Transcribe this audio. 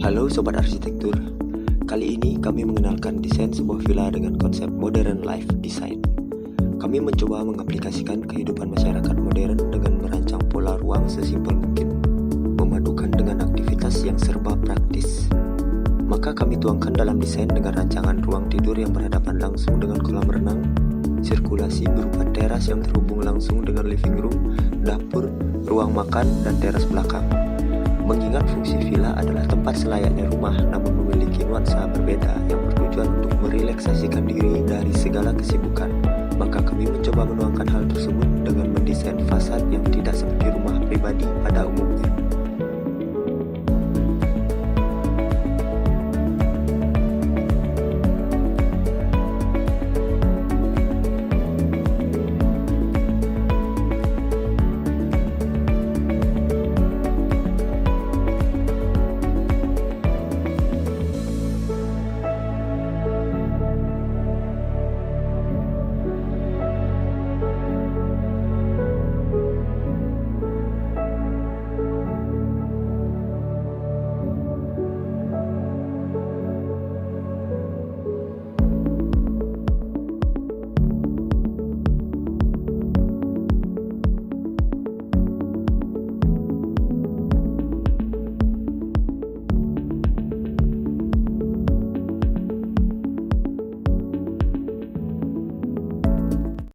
Halo Sobat Arsitektur, kali ini kami mengenalkan desain sebuah villa dengan konsep modern life design. Kami mencoba mengaplikasikan kehidupan masyarakat modern dengan merancang pola ruang sesimpel mungkin, memadukan dengan aktivitas yang serba praktis. Maka kami tuangkan dalam desain dengan rancangan ruang tidur yang berhadapan langsung dengan kolam renang, sirkulasi berupa teras yang terhubung langsung dengan living room, dapur, ruang makan, dan teras belakang. Mengingat fungsi villa adalah tempat selayaknya rumah namun memiliki nuansa berbeda yang bertujuan untuk merelaksasikan diri dari segala kesibukan, maka kami mencoba menuangkan hal tersebut dengan mendesain fasad yang tidak seperti rumah pribadi pada